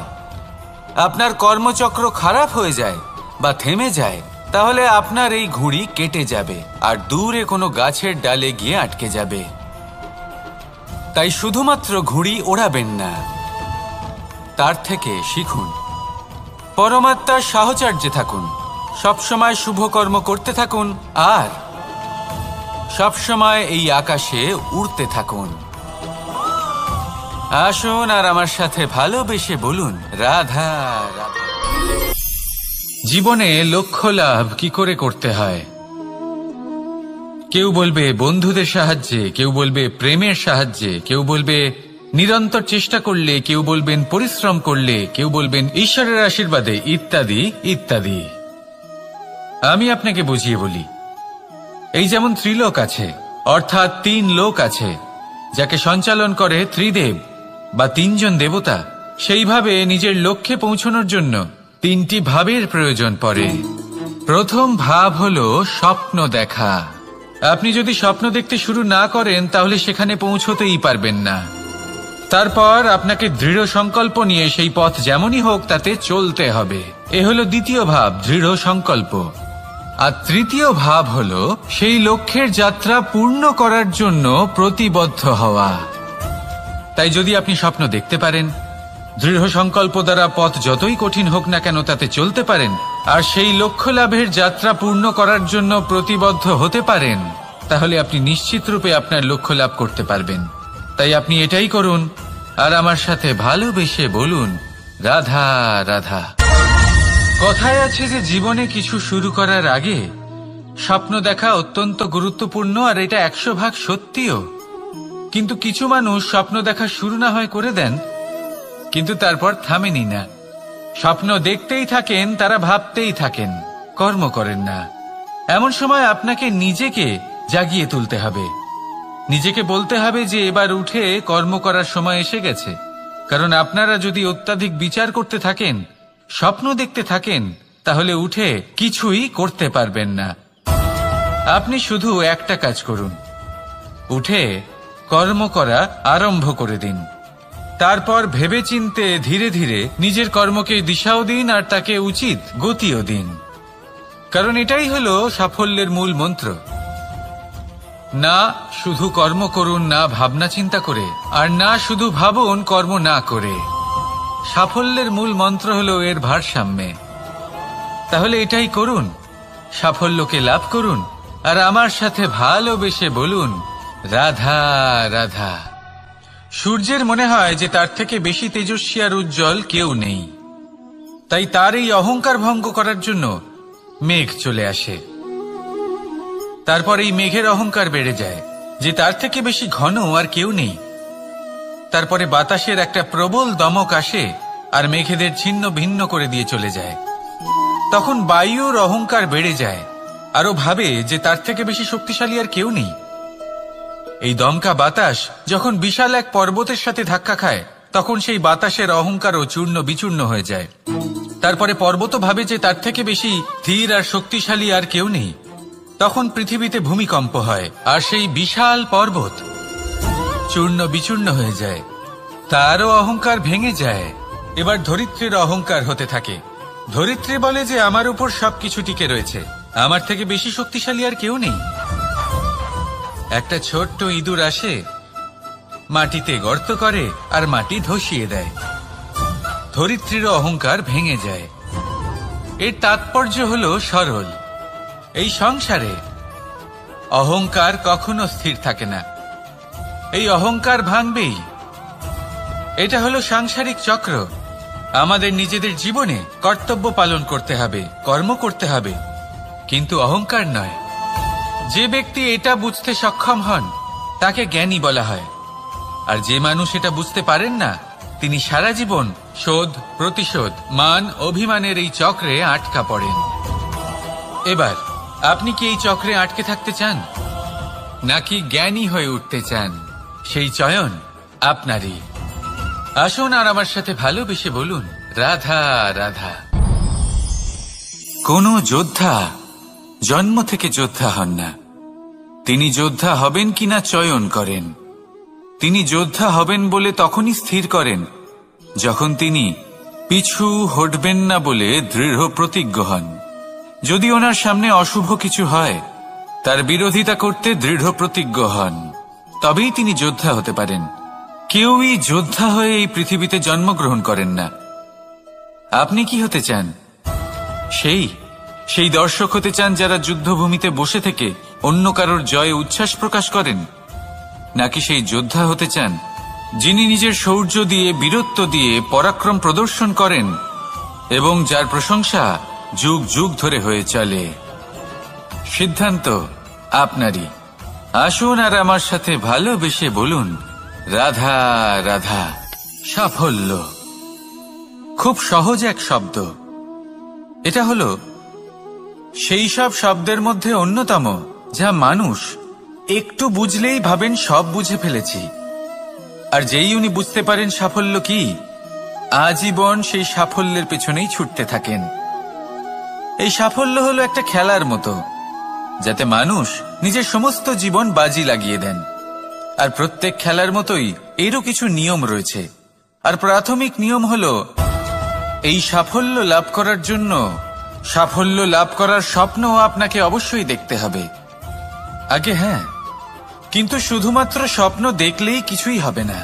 আপনার কর্মচক্র খারাপ হয়ে যায় বা থেমে যায়, তাহলে আপনার এই ঘুড়ি কেটে যাবে আর দূরে কোনো গাছের ডালে গিয়ে আটকে যাবে। তাই শুধুমাত্র ঘুড়ি ওড়াবেন না, তার থেকে শিখুন, পরমাত্মার সাহচর্যে থাকুন, সবসময় শুভ কর্ম করতে থাকুন, আর সবসময় এই আকাশে উড়তে থাকুন। আসুন আর আমার সাথে ভালোবেসে বলুন, রাধা রাধা। জীবনে লক্ষ্য লাভ কি করে করতে হয়? কেউ বলবে বন্ধুদের সাহায্যে, কেউ বলবে প্রেমের সাহায্যে, কেউ বলবে নিরন্তর চেষ্টা করলে, কেউ বলবেন পরিশ্রম করলে, কেউ বলবেন ঈশ্বরের আশীর্বাদে, ইত্যাদি ইত্যাদি। আমি আপনাকে বুঝিয়ে বলি, এই যেমন ত্রিলোক আছে, অর্থাৎ 3 লোক আছে, যাকে সঞ্চালন করে ত্রিদেব বা 3 জন দেবতা। সেইভাবে নিজের লক্ষ্যে পৌঁছানোর জন্য 3টি ভাবের প্রয়োজন পড়ে। প্রথম ভাব হলো স্বপ্ন দেখা। আপনি যদি স্বপ্ন দেখতে শুরু না করেন তাহলে সেখানে পৌঁছতেই পারবেন না। তারপর আপনাকে দৃঢ় সংকল্প নিয়ে সেই পথ যেমনই হোক তাতে চলতে হবে। এ হলো দ্বিতীয় ভাব, দৃঢ় সংকল্প। আর তৃতীয় ভাব হলো সেই লক্ষ্যের যাত্রা পূর্ণ করার জন্য প্রতিবদ্ধ হওয়া। তাই যদি আপনি স্বপ্ন দেখতে পারেন, দৃঢ় সংকল্প দ্বারা পথ যতই কঠিন হোক না কেন তাতে চলতে পারেন, আর সেই লক্ষ্য লাভের যাত্রা পূর্ণ করার জন্য প্রতিবদ্ধ হতে পারেন, তাহলে আপনি নিশ্চিত রূপে আপনার লক্ষ্য লাভ করতে পারবেন। তাই আপনি এটাই করুন আর আমার সাথে ভালোবেসে বলুন, রাধা রাধা। কথায় আছে যে জীবনে কিছু শুরু করার আগে স্বপ্ন দেখা অত্যন্ত গুরুত্বপূর্ণ, আর এটা 100% সত্যিও। কিন্তু কিছু মানুষ স্বপ্ন দেখা শুরু না হয় করে দেন, কিন্তু তারপর থামেনি না। স্বপ্ন দেখতেই থাকেন, তারা ভাবতেই থাকেন, কর্ম করেন না। এমন সময় আপনাকে নিজেকে জাগিয়ে তুলতে হবে। নিজেকে বলতে হবে যে এবার উঠে কর্ম করার সময় এসে গেছে। কারণ আপনারা যদি অত্যাধিক বিচার করতে থাকেন, স্বপ্ন দেখতে থাকেন, তাহলে উঠে কিছুই করতে পারবেন না। আপনি শুধু একটা কাজ করুন, উঠে কর্ম করা আরম্ভ করে দিন। তারপর ভেবেচিন্তে ধীরে ধীরে নিজের কর্মকে দিশাও দিন আর তাকে উচিত গতিও দিন। কারণ এটাই হলো সাফল্যের মূল মন্ত্র। না শুধু কর্ম করুন না ভাবনা চিন্তা করে, আর না শুধু ভাবুন কর্ম না করে। সাফল্যের মূল মন্ত্র হলো এর ভারসাম্যে। তাহলে এটাই করুন, সাফল্যকে লাভ করুন, আর আমার সাথে ভালোবেসে বলুন, রাধা রাধা। সূর্যের মনে হয় যে তার থেকে বেশি তেজস্বী আর উজ্জ্বল কেউ নেই। তাই তার এই অহংকার ভঙ্গ করার জন্য মেঘ চলে আসে। তারপর এই মেঘের অহংকার বেড়ে যায় যে তার থেকে বেশি ঘন আর কেউ নেই। তারপরে বাতাসের একটা প্রবল দমক আসে আর মেঘেদের ছিন্ন ভিন্ন করে দিয়ে চলে যায়। তখন বায়ুর অহংকার বেড়ে যায়, আরো ভাবে যে তার থেকে বেশি শক্তিশালী আর কেউ নেই। এই দমকা বাতাস যখন বিশাল এক পর্বতের সাথে ধাক্কা খায়, তখন সেই বাতাসের অহংকারও চূর্ণ বিচূর্ণ হয়ে যায়। তারপরে পর্বত ভাবে যে তার থেকে বেশি ধীর আর শক্তিশালী আর কেউ নেই। তখন পৃথিবীতে ভূমিকম্প হয় আর সেই বিশাল পর্বত চূর্ণ বিচূর্ণ হয়ে যায়, তারও অহংকার ভেঙে যায়। এবার ধরিত্রীর অহংকার হতে থাকে। ধরিত্রী বলে যে আমার উপর সবকিছু টিকে রয়েছে, আমার থেকে বেশি শক্তিশালী আর কেউ নেই। একটা ছোট্ট ইঁদুর আসে, মাটিতে গর্ত করে আর মাটি ধসিয়ে দেয়। ধরিত্রীর অহংকার ভেঙে যায়। এর তাৎপর্য হলো সরল। এই সংসারে অহংকার কখনো স্থির থাকে না, এই অহংকার ভাঙবেই। এটা হলো সাংসারিক চক্র। আমাদের নিজেদের জীবনে কর্তব্য পালন করতে হবে, কর্ম করতে হবে, কিন্তু অহংকার নয়। যে ব্যক্তি এটা বুঝতে সক্ষম হন তাকে জ্ঞানী বলা হয়। আর যে মানুষ এটা বুঝতে পারেন না, তিনি সারা জীবন শোধ প্রতিশোধ মান অভিমানের এই চক্রে আটকা পড়েন। এবার আপনি কি এই চক্রে আটকে থাকতে চান, নাকি জ্ঞানী হয়ে উঠতে চান? সেই চয়ন আপনারই। আসুন আর আমার সাথে ভালোবেসে বলুন, রাধা রাধা। কোনো যোদ্ধা জন্ম থেকে যোদ্ধা হন না, তিনি যোদ্ধা হবেন কিনা চয়ন করেন। তিনি যোদ্ধা হবেন বলে তখনই স্থির করেন যখন তিনি পিছু হটবেন না বলে দৃঢ় প্রতিজ্ঞ হন। যদি ওনার সামনে অশুভ কিছু হয়, তার বিরোধিতা করতে দৃঢ় প্রতিজ্ঞ হন, তবেই তিনি যোদ্ধা হতে পারেন। কেউই যোদ্ধা হয়ে এই পৃথিবীতে জন্মগ্রহণ করেন না। আপনি কি হতে চান? সেই দর্শক হতে চান যারা যুদ্ধভূমিতে বসে থেকে অন্য কারোর জয়ে উচ্ছ্বাস প্রকাশ করেন, নাকি সেই যোদ্ধা হতে চান যিনি নিজের শৌর্য দিয়ে, বীরত্ব দিয়ে পরাক্রম প্রদর্শন করেন এবং যার প্রশংসা যুগ যুগ ধরে হয়ে চলে? সিদ্ধান্ত আপনারই। আসুন আর আমার সাথে ভালোবেসে বলুন, রাধা রাধা। সাফল্য খুব সহজ এক শব্দ। এটা হলো সেই সব শব্দের মধ্যে অন্যতম যা মানুষ একটু বুঝলেই ভাবেন সব বুঝে ফেলেছি। আর যেই উনি বুঝতে পারেন সাফল্য কি, আজীবন সেই সাফল্যের পেছনেই ছুটতে থাকেন। এই সাফল্য হলো একটা খেলার মতো, যাতে মানুষ নিজের সমস্ত জীবন বাজি লাগিয়ে দেন। আর প্রত্যেক খেলার মতোই এরও কিছু নিয়ম রয়েছে। আর প্রাথমিক নিয়ম হলো এই সাফল্য লাভ করার জন্য সাফল্য লাভ করার স্বপ্ন আপনাকে অবশ্যই দেখতে হবে আগে। হ্যাঁ, কিন্তু শুধুমাত্র স্বপ্ন দেখলেই কিছুই হবে না।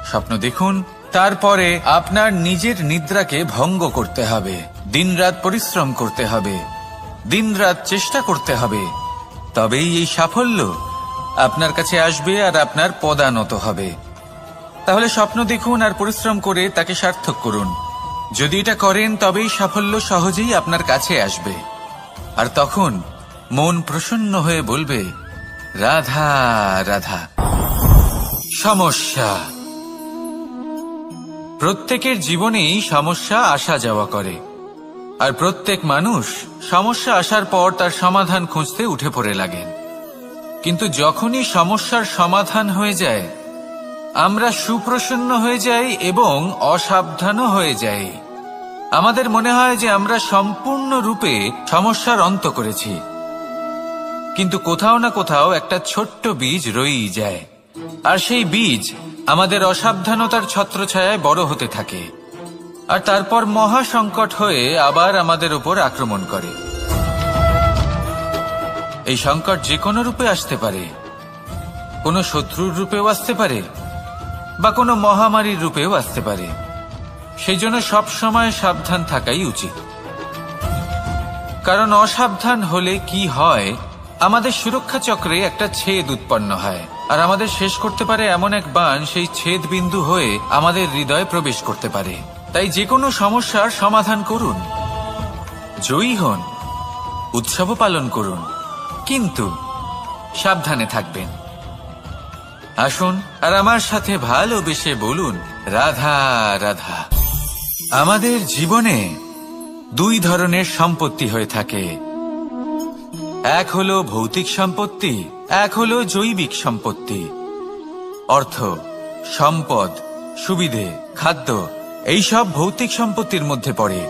স্বপ্ন দেখুন, তারপরে আপনার নিজের নিদ্রাকে ভঙ্গ করতে হবে, দিনরাত পরিশ্রম করতে হবে, দিনরাত চেষ্টা করতে হবে। তবেই এই সাফল্য আপনার কাছে আসবে আর আপনার পদানত হবে। তাহলে স্বপ্ন দেখুন আর পরিশ্রম করে তাকে সার্থক করুন। যদি এটা করেন তবেই সাফল্য সহজেই আপনার কাছে আসবে। আর তখন মন প্রসন্ন হয়ে বলবে, রাধা রাধা। সমস্যা প্রত্যেকের জীবনেই সমস্যা আসা যাওয়া করে। আর প্রত্যেক মানুষ সমস্যা আসার পর তার সমাধান খুঁজতে উঠে পড়ে লাগেন। কিন্তু যখনই সমস্যার সমাধান হয়ে যায়, আমরা সুপ্রসন্ন হয়ে যাই এবং অসাবধানও হয়ে যাই। আমাদের মনে হয় যে আমরা সম্পূর্ণরূপে সমস্যার অন্ত করেছি, কিন্তু কোথাও না কোথাও একটা ছোট্ট বীজ রয়েই যায়। আর সেই বীজ আমাদের অসাবধানতার ছত্রছায়ায় বড় হতে থাকে, আর তারপর মহা সংকট হয়ে আবার আমাদের উপর আক্রমণ করে। এই সংকট যে কোনো রূপে আসতে পারে, কোনো শত্রুর রূপেও আসতে পারে, বা কোনো মহামারীর রূপেও আসতে পারে। সেই জন্য সবসময় সাবধান থাকাই উচিত। কারণ অসাবধান হলে কি হয়, আমাদের সুরক্ষা চক্রে একটা ছেদ উৎপন্ন হয়, আর আমাদের শেষ করতে পারে এমন এক বাণ সেই ছেদ বিন্দু হয়ে আমাদের হৃদয়ে প্রবেশ করতে পারে। তাই যে কোনো সমস্যার সমাধান করুন, জয়ী হন, উৎসব পালন করুন, কিন্তু সাবধানে থাকবেন। আসুন আর আমার সাথে ভালোবেসে বলুন, রাধা রাধা। আমাদের জীবনে দুই ধরনের সম্পত্তি হয়ে থাকে। এক হলো ভৌতিক সম্পত্তি, এক হলো জৈবিক সম্পত্তি। অর্থ, সম্পদ, সুবিধে, খাদ্য, এইসব ভৌতিক সম্পত্তির মধ্যে পড়ে।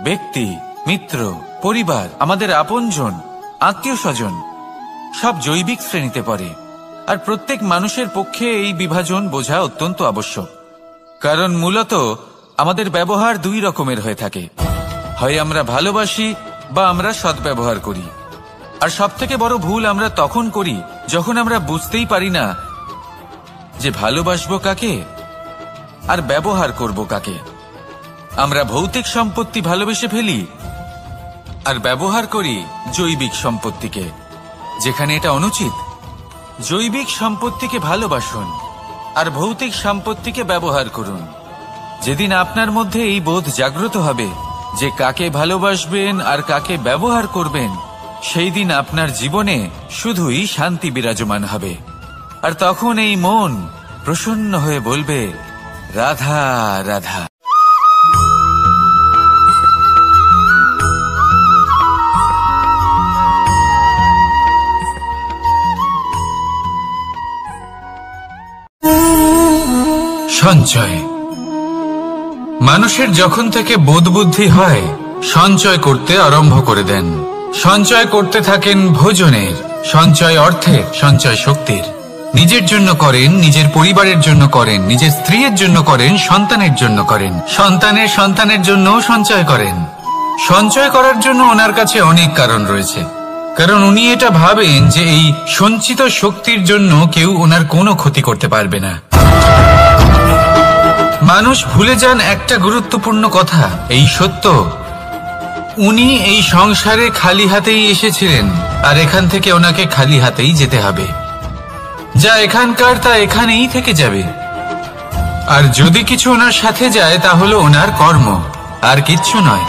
ব্যক্তি, মিত্র, পরিবার, আমাদের আপনজন, আত্মীয় স্বজন সব জৈবিক শ্রেণীতে পড়ে। আর প্রত্যেক মানুষের পক্ষে এই বিভাজন বোঝা অত্যন্ত আবশ্যক। কারণ মূলত আমাদের ব্যবহার দুই রকমের হয়ে থাকে, হয় আমরা ভালোবাসি বা আমরা সদ্ব্যবহার করি। আর সবথেকে বড় ভুল আমরা তখন করি যখন আমরা বুঝতেই পারি না যে ভালোবাসবো কাকে আর ব্যবহার করব কাকে। আমরা ভৌতিক সম্পত্তি ভালোবেসে ফেলি আর ব্যবহার করি জৈবিক সম্পত্তিকে, যেখানে এটা অনুচিত। জৈবিক সম্পত্তিকে ভালোবাসুন আর ভৌতিক সম্পত্তিকে ব্যবহার করুন। যেদিন আপনার মধ্যে এই বোধ জাগ্রত হবে যে কাকে ভালোবাসবেন আর কাকে ব্যবহার করবেন, সেই দিন আপনার জীবনে শুধুই শান্তি বিরাজমান হবে। আর তখন এই মন প্রসন্ন হয়ে বলবে, রাধা রাধা। সঞ্চয়। মানুষের যখন থেকে বোধ বুদ্ধি হয়, সঞ্চয় করতে আরম্ভ করে দেন। সঞ্চয় করতে থাকেন ভোজনের, সঞ্চয় অর্থের, সঞ্চয় শক্তির। নিজের জন্য করেন, নিজের পরিবারের জন্য করেন, নিজের স্ত্রীর জন্য করেন, সন্তানের জন্য করেন, সন্তানের সন্তানের জন্য সঞ্চয় করেন। সঞ্চয় করার জন্য ওনার কাছে অনেক কারণ রয়েছে, কারণ উনি এটা ভাবেন যে এই সঞ্চিত শক্তির জন্য কেউ ওনার কোনো ক্ষতি করতে পারবে না। মানুষ ভুলে যান একটা গুরুত্বপূর্ণ কথা, এই সত্য, উনি এই সংসারে খালি হাতেই এসেছিলেন আর এখান থেকে ওনাকে খালি হাতেই যেতে হবে। যা এখানকার তা এখানেই থেকে যাবে। আর যদি কিছু ওনার সাথে যায় তা হলো ওনার কর্ম, আর কিচ্ছু নয়।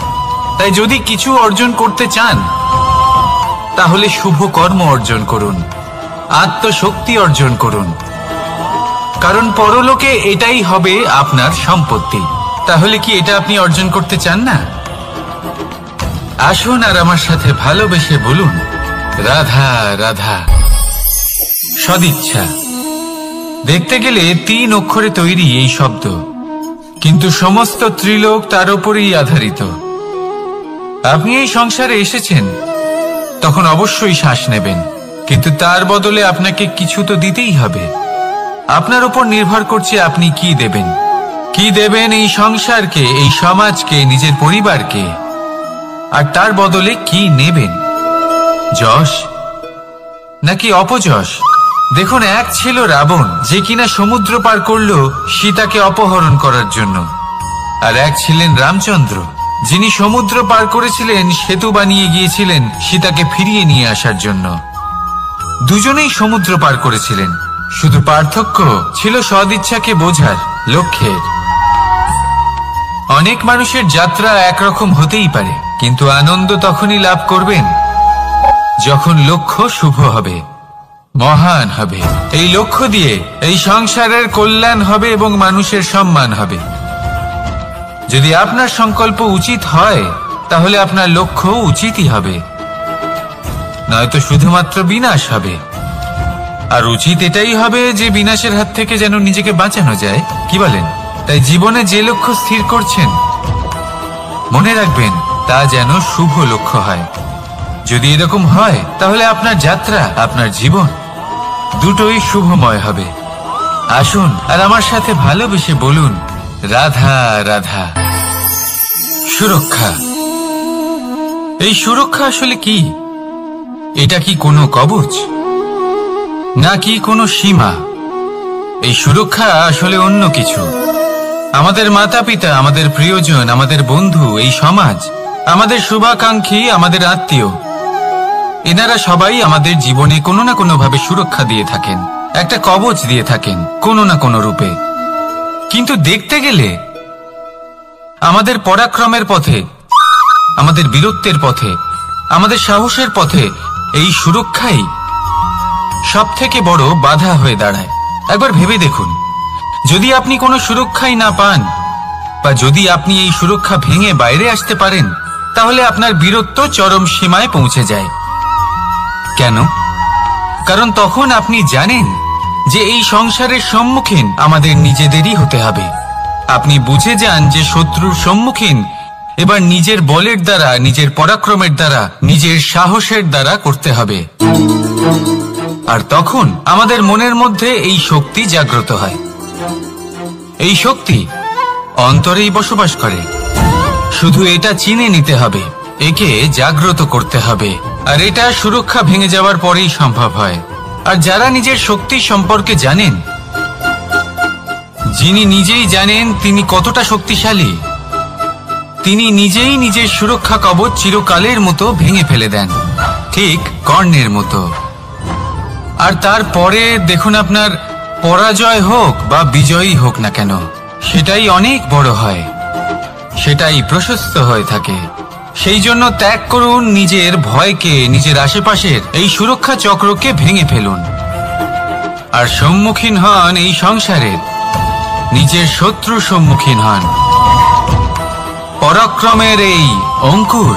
তাই যদি কিছু অর্জন করতে চান তাহলে শুভ কর্ম অর্জন করুন, আত্মশক্তি অর্জন করুন। কারণ পরলোকে এটাই হবে আপনার সম্পত্তি। তাহলে কি এটা আপনি অর্জন করতে চান না? আসুন আর আমার সাথে ভালোবেসে বলুন, রাধা রাধা। সদিচ্ছা। দেখতে গেলে 3 অক্ষরে তৈরি এই শব্দ, কিন্তু সমস্ত ত্রিলোক তার উপরেই আধারিত। আপনি এই সংসারে এসেছেন, তখন অবশ্যই শ্বাস নেবেন, কিন্তু তার বদলে আপনাকে কিছু তো দিতেই হবে। আপনার উপর নির্ভর করছে আপনি কি দেবেন। কি দেবেন এই সংসারকে, এই সমাজকে, নিজের পরিবারকে, আর তার বদলে কি নেবেন? যশ নাকি অপযশ? দেখুন, এক ছিল রাবণ, যে কিনা সমুদ্র পার করলো সীতাকে অপহরণ করার জন্য, আর এক ছিলেন রামচন্দ্র, যিনি সমুদ্র পার করেছিলেন, সেতু বানিয়ে গিয়েছিলেন সীতাকে ফিরিয়ে নিয়ে আসার জন্য। দুজনেই সমুদ্র পার করেছিলেন, শুধু পার্থক্য ছিল সদিচ্ছাকে বোঝার লক্ষ্যের। অনেক মানুষের যাত্রা একরকম হতেই পারে, কিন্তু আনন্দ তখনই লাভ করবেন যখন লক্ষ্য শুভ হবে, মহান হবে। এই লক্ষ্য দিয়ে এই সংসারের কল্যাণ হবে এবং মানুষের সম্মান হবে। যদি আপনার সংকল্প উচিত হয়, তাহলে আপনার লক্ষ্য উচিতই হবে, নয়তো শুধুমাত্র বিনাশ হবে। আর উচিত এটাই হবে যে বিনাশের হাত থেকে যেন নিজেকে বাঁচানো যায়, কি বলেন? তাই জীবনে যে লক্ষ্য স্থির করছেন, মনে রাখবেন তা যেন শুভ লক্ষ্য হয়। যদি এরকম হয়, তাহলে আপনার যাত্রা, আপনার জীবন দুটোই শুভময় হবে। আসুন আর আমার সাথে ভালোবেসে বলুন, রাধা রাধা। সুরক্ষা। এই সুরক্ষা আসলে কি? এটা কি কোনো কবচ নাকি কোনো সীমা? এই সুরক্ষা আসলে অন্য কিছু। আমাদের মাতা পিতা, আমাদের প্রিয়জন, আমাদের বন্ধু, এই সমাজ, আমাদের শুভাকাঙ্ক্ষী, আমাদের আত্মীয়, এনারা সবাই আমাদের জীবনে কোনো না কোনো ভাবে সুরক্ষা দিয়ে থাকেন, একটা কবচ দিয়ে থাকেন কোনো না কোনো রূপে। কিন্তু দেখতে গেলে আমাদের পরাক্রমের পথে, আমাদের বীরত্বের পথে, আমাদের সাহসের পথে এই সুরক্ষাই সব থেকে বড় বাধা হয়ে দাঁড়ায়। একবার ভেবে দেখুন, যদি আপনি কোনো সুরক্ষাই না পান, বা যদি আপনি এই সুরক্ষা ভেঙে বাইরে আসতে পারেন, তাহলে আপনার বীরত্ব চরম সীমায় পৌঁছে যায়। কেন? কারণ তখন আপনি জানেন যে এই সংসারের সম্মুখীন আমাদের নিজেদেরই হতে হবে। আপনি বুঝে যান যে শত্রুর সম্মুখীন এবার নিজের বলের দ্বারা, নিজের পরাক্রমের দ্বারা, নিজের সাহসের দ্বারা করতে হবে। আর তখন আমাদের মনের মধ্যে এই শক্তি জাগ্রত হয়। এই শক্তি অন্তরেই বসবাস করে, শুধু এটা চিনে নিতে হবে, একে জাগ্রত করতে হবে। আর এটা সুরক্ষা ভেঙে যাওয়ার পরেই সম্ভব হয়। আর যারা নিজের শক্তি সম্পর্কে জানেন, যিনি নিজেই জানেন তিনি কতটা শক্তিশালী, তিনি নিজেই নিজের সুরক্ষা কবচ চিরকালের মতো ভেঙে ফেলে দেন, ঠিক কর্ণের মতো। আর তারপরে দেখুন, আপনার পরাজয় হোক বা বিজয়ী হোক না কেন, সেটাই অনেক বড় হয়, সেটাই প্রশস্ত হয়ে থাকে। সেই জন্য ত্যাগ করুন নিজের ভয়কে, নিজের আশেপাশের এই সুরক্ষা চক্রকে ভেঙে ফেলুন, আর সম্মুখীন হন এই সংসারের নিজের শত্রু সম্মুখীন হন। পরাক্রমের এই অঙ্কুর,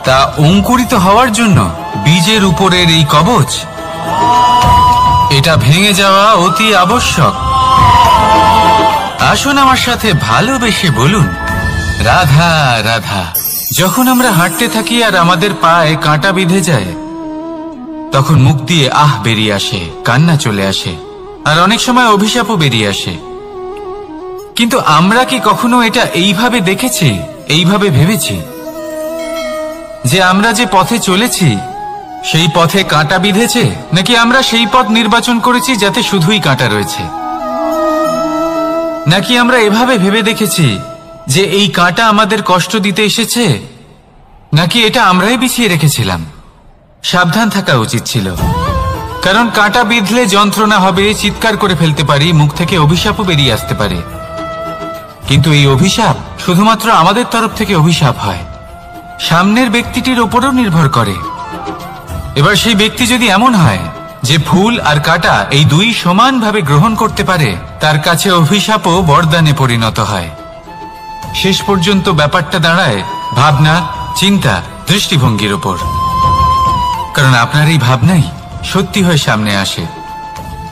তা অঙ্কুরিত হওয়ার জন্য বীজের উপরের এই কবচ, এটা ভেঙে যাওয়া অতি আবশ্যক। আসুন আমার সাথে ভালোবেসে বলুন, রাধা রাধা। যখন আমরা হাঁটতে থাকি আর আমাদের পায়ে কাঁটা বিঁধে যায়, তখন মুখ দিয়ে আহ বেরিয়ে আসে, কান্না চলে আসে, আর অনেক সময় অভিশাপও বেরিয়ে আসে। কিন্তু আমরা কি কখনো এটা এইভাবে দেখেছি, এইভাবে ভেবেছি যে আমরা যে পথে চলেছি সেই পথে কাঁটা বিঁধেছে, নাকি আমরা সেই পথ নির্বাচন করেছি যাতে শুধুই কাঁটা রয়েছে? নাকি আমরা এভাবে ভেবে দেখেছি যে এই কাঁটা আমাদের কষ্ট দিতে এসেছে, নাকি এটা আমরাই বিছিয়ে রেখেছিলাম? সাবধান থাকা উচিত ছিল, কারণ কাঁটা বিঁধলে যন্ত্রণা হবে, চিৎকার করে ফেলতে পারি, মুখ থেকে অভিশাপও বেরিয়ে আসতে পারে। কিন্তু এই অভিশাপ শুধুমাত্র আমাদের তরফ থেকে অভিশাপ হয়, সামনের ব্যক্তিটির ওপরও নির্ভর করে। এবার সেই ব্যক্তি যদি এমন হয় যে ফুল আর কাঁটা এই দুই সমানভাবে গ্রহণ করতে পারে তার কাছে অভিশাপও বরদানে পরিণত হয়। শেষ পর্যন্ত ব্যাপারটা দাঁড়ায় ভাবনা, চিন্তা, দৃষ্টিভঙ্গির ওপর। কারণ আপনার এই ভাবনাই সত্যি হয়ে সামনে আসে।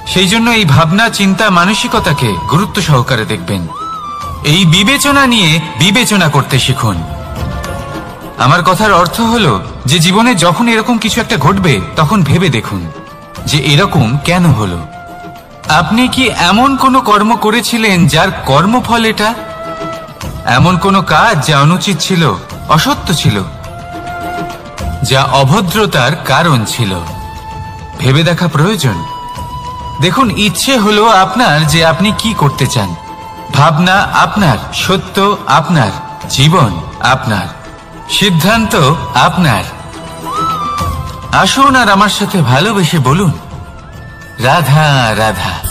সেই জন্য এই ভাবনা, চিন্তা, মানসিকতাকে গুরুত্ব সহকারে দেখবেন। এই বিবেচনা নিয়ে বিবেচনা করতে শিখুন। আমার কথার অর্থ হলো যে জীবনে যখন এরকম কিছু একটা ঘটবে তখন ভেবে দেখুন যে এরকম কেন হলো। আপনি কি এমন কোনো কর্ম করেছিলেন যার কর্মফল এটা? এমন কোনো কাজ যা অনুচিত ছিল, অসত্য ছিল, যা অভদ্রতার কারণ ছিল? ভেবে দেখা প্রয়োজন। দেখুন, ইচ্ছে হলো আপনার যে আপনি কি করতে চান। ভাবনা আপনার, সত্য আপনার, জীবন আপনার, সিদ্ধান্ত আপনার। আসুন আর আমার সাথে ভালোবেসে বলুন, রাধা রাধা।